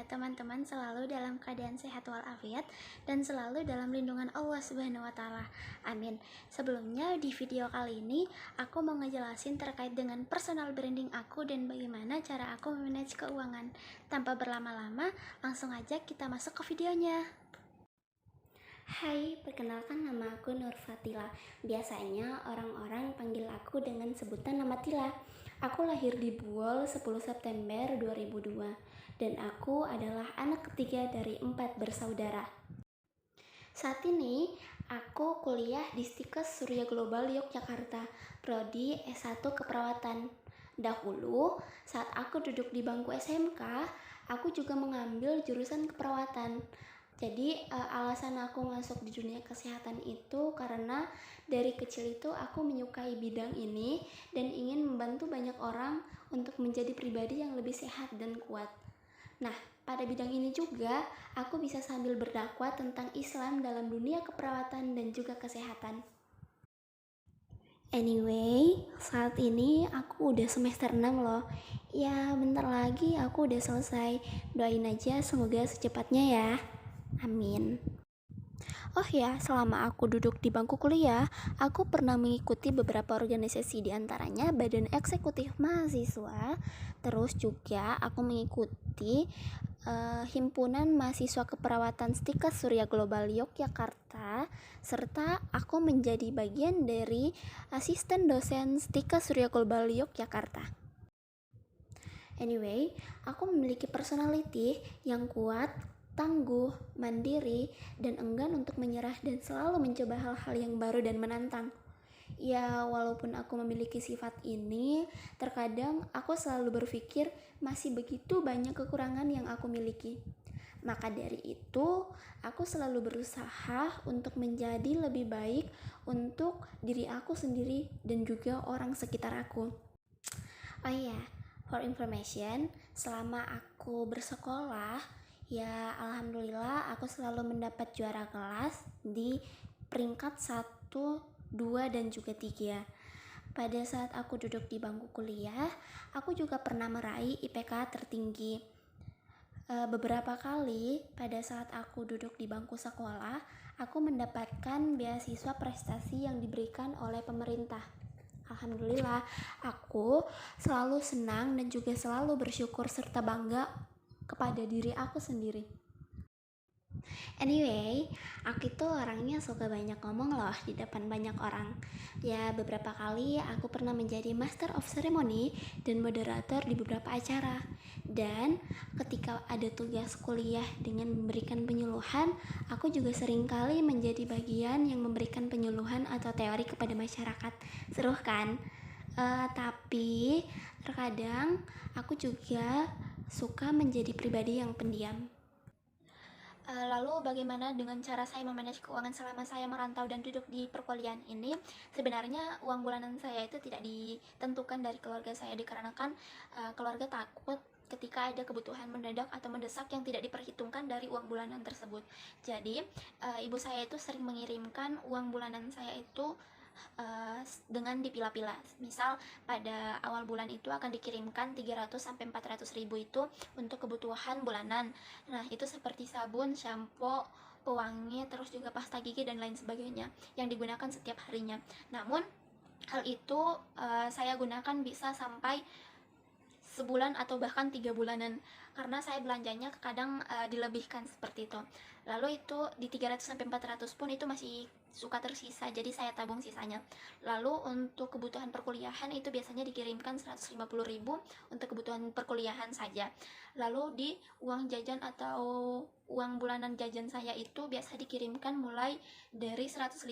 Semoga teman-teman selalu dalam keadaan sehat walafiat dan selalu dalam lindungan Allah Subhanahu wa taala. Amin. Sebelumnya di video kali ini aku mau ngejelasin terkait dengan personal branding aku dan bagaimana cara aku memanage keuangan. Tanpa berlama-lama, langsung aja kita masuk ke videonya. Hai, perkenalkan nama aku Nur Fatila. Biasanya orang-orang panggil aku dengan sebutan nama Tila. Aku lahir di Buol 10 September 2002 dan aku adalah anak ketiga dari 4 bersaudara. Saat ini aku kuliah di Stikes Surya Global Yogyakarta, prodi S1 Keperawatan. Dahulu, saat aku duduk di bangku SMK, aku juga mengambil jurusan keperawatan. Jadi alasan aku masuk di dunia kesehatan itu karena dari kecil itu aku menyukai bidang ini dan ingin membantu banyak orang untuk menjadi pribadi yang lebih sehat dan kuat. Nah, pada bidang ini juga aku bisa sambil berdakwah tentang Islam dalam dunia keperawatan dan juga kesehatan. Anyway, saat ini aku udah semester 6 loh. Ya, bentar lagi aku udah selesai. Doain aja semoga secepatnya ya. Amin. Oh ya, selama aku duduk di bangku kuliah, aku pernah mengikuti beberapa organisasi, diantaranya Badan Eksekutif Mahasiswa. Terus juga aku mengikuti Himpunan Mahasiswa Keperawatan Stikes Surya Global Yogyakarta, serta aku menjadi bagian dari asisten dosen Stikes Surya Global Yogyakarta. Anyway, aku memiliki personality yang kuat, tangguh, mandiri, dan enggan untuk menyerah dan selalu mencoba hal-hal yang baru dan menantang. Ya, walaupun aku memiliki sifat ini, terkadang aku selalu berpikir masih begitu banyak kekurangan yang aku miliki. Maka dari itu, aku selalu berusaha untuk menjadi lebih baik untuk diri aku sendiri dan juga orang sekitar aku. Oh iya, for information, selama aku bersekolah, ya alhamdulillah aku selalu mendapat juara kelas di peringkat 1, 2, dan juga 3. Pada saat aku duduk di bangku kuliah, aku juga pernah meraih IPK tertinggi. Beberapa kali pada saat aku duduk di bangku sekolah, aku mendapatkan beasiswa prestasi yang diberikan oleh pemerintah. Alhamdulillah, aku selalu senang dan juga selalu bersyukur serta bangga kepada diri aku sendiri. Anyway, aku itu orangnya suka banyak ngomong loh di depan banyak orang. Ya, beberapa kali aku pernah menjadi Master of Ceremony dan moderator di beberapa acara. Dan ketika ada tugas kuliah dengan memberikan penyuluhan, aku juga sering kali menjadi bagian yang memberikan penyuluhan atau teori kepada masyarakat. Seru kan? Tapi terkadang aku juga suka menjadi pribadi yang pendiam. Lalu bagaimana dengan cara saya memanage keuangan selama saya merantau dan duduk di perkuliahan ini? Sebenarnya uang bulanan saya itu tidak ditentukan dari keluarga saya, dikarenakan keluarga takut ketika ada kebutuhan mendadak atau mendesak yang tidak diperhitungkan dari uang bulanan tersebut. Jadi ibu saya itu sering mengirimkan uang bulanan saya itu dengan dipilah-pilah. Misal pada awal bulan itu akan dikirimkan 300 sampai 400 ribu itu untuk kebutuhan bulanan. Nah, itu seperti sabun, shampoo, pewangi, terus juga pasta gigi dan lain sebagainya yang digunakan setiap harinya. Namun hal itu saya gunakan bisa sampai sebulan atau bahkan 3 bulanan, karena saya belanjanya kadang dilebihkan seperti itu. Lalu itu di 300 sampai 400 pun itu masih suka tersisa, jadi saya tabung sisanya. Lalu untuk kebutuhan perkuliahan itu biasanya dikirimkan 150.000 untuk kebutuhan perkuliahan saja. Lalu di uang jajan atau uang bulanan jajan saya itu biasa dikirimkan mulai dari 150.000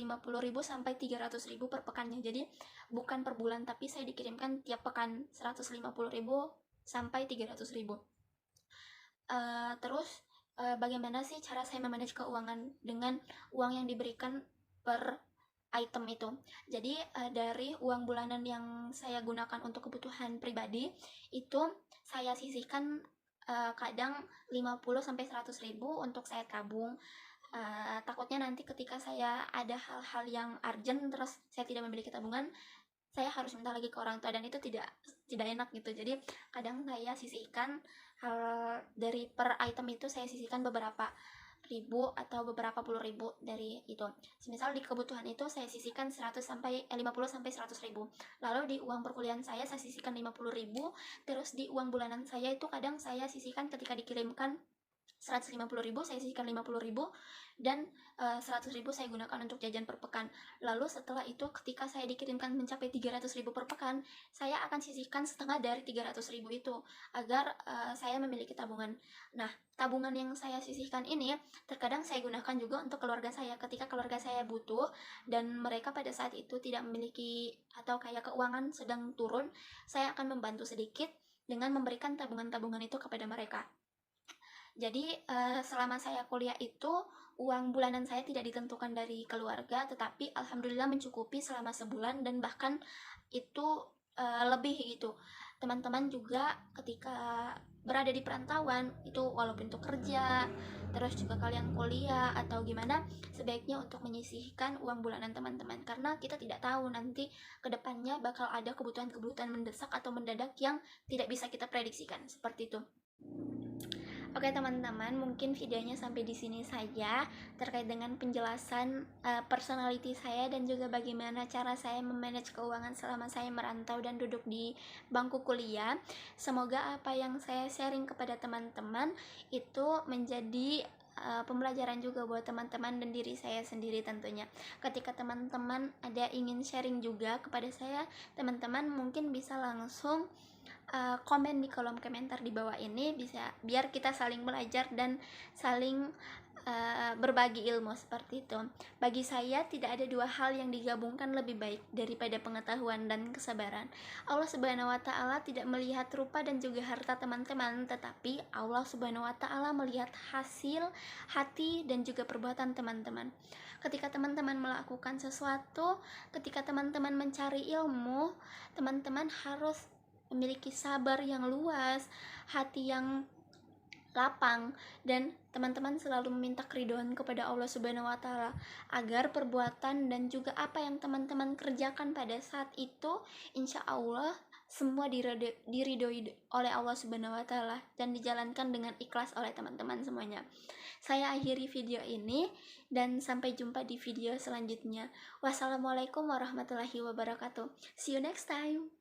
sampai 300.000 per pekannya. Jadi bukan per bulan, tapi saya dikirimkan tiap pekan 150.000 sampai 300.000. Terus bagaimana sih cara saya memanage keuangan dengan uang yang diberikan per item itu? Jadi dari uang bulanan yang saya gunakan untuk kebutuhan pribadi itu saya sisihkan kadang 50 sampai 100.000 untuk saya tabung. Takutnya nanti ketika saya ada hal-hal yang urgent terus saya tidak memiliki tabungan, saya harus minta lagi ke orang tua dan itu tidak enak gitu. Jadi kadang saya sisihkan dari per item itu saya sisihkan beberapa ribu atau beberapa puluh ribu dari itu. Semisal di kebutuhan itu saya sisihkan 50 sampai 100 ribu. Lalu di uang perkuliahan saya sisihkan 50 ribu. Terus di uang bulanan saya itu kadang saya sisihkan ketika dikirimkan 150 ribu, saya sisihkan 50 ribu, dan 100 ribu saya gunakan untuk jajan per pekan. Lalu setelah itu ketika saya dikirimkan mencapai 300 ribu per pekan, saya akan sisihkan setengah dari 300 ribu itu agar saya memiliki tabungan. Nah, tabungan yang saya sisihkan ini terkadang saya gunakan juga untuk keluarga saya ketika keluarga saya butuh dan mereka pada saat itu tidak memiliki atau kayak keuangan sedang turun, saya akan membantu sedikit dengan memberikan tabungan-tabungan itu kepada mereka. Jadi selama saya kuliah itu uang bulanan saya tidak ditentukan dari keluarga, tetapi alhamdulillah mencukupi selama sebulan dan bahkan itu lebih gitu. Teman-teman juga ketika berada di perantauan itu walaupun untuk kerja, terus juga kalian kuliah atau gimana, sebaiknya untuk menyisihkan uang bulanan teman-teman karena kita tidak tahu nanti kedepannya bakal ada kebutuhan-kebutuhan mendesak atau mendadak yang tidak bisa kita prediksikan, seperti itu. Oke teman-teman, mungkin videonya sampai di sini saja terkait dengan penjelasan personality saya dan juga bagaimana cara saya memanage keuangan selama saya merantau dan duduk di bangku kuliah. Semoga apa yang saya sharing kepada teman-teman itu menjadi pembelajaran juga buat teman-teman dan diri saya sendiri tentunya. Ketika teman-teman ada ingin sharing juga kepada saya, teman-teman mungkin bisa langsung komen di kolom komentar di bawah ini, bisa biar kita saling belajar dan saling berbagi ilmu seperti itu. Bagi saya tidak ada dua hal yang digabungkan lebih baik daripada pengetahuan dan kesabaran. Allah Subhanahu wa taala tidak melihat rupa dan juga harta teman-teman, tetapi Allah Subhanahu wa taala melihat hasil hati dan juga perbuatan teman-teman. Ketika teman-teman melakukan sesuatu, ketika teman-teman mencari ilmu, teman-teman harus memiliki sabar yang luas, hati yang lapang, dan teman-teman selalu meminta keridhaan kepada Allah Subhanahu wa taala agar perbuatan dan juga apa yang teman-teman kerjakan pada saat itu insya Allah semua diridhoi oleh Allah Subhanahu wa taala dan dijalankan dengan ikhlas oleh teman-teman semuanya. Saya akhiri video ini dan sampai jumpa di video selanjutnya. Wassalamualaikum warahmatullahi wabarakatuh. See you next time.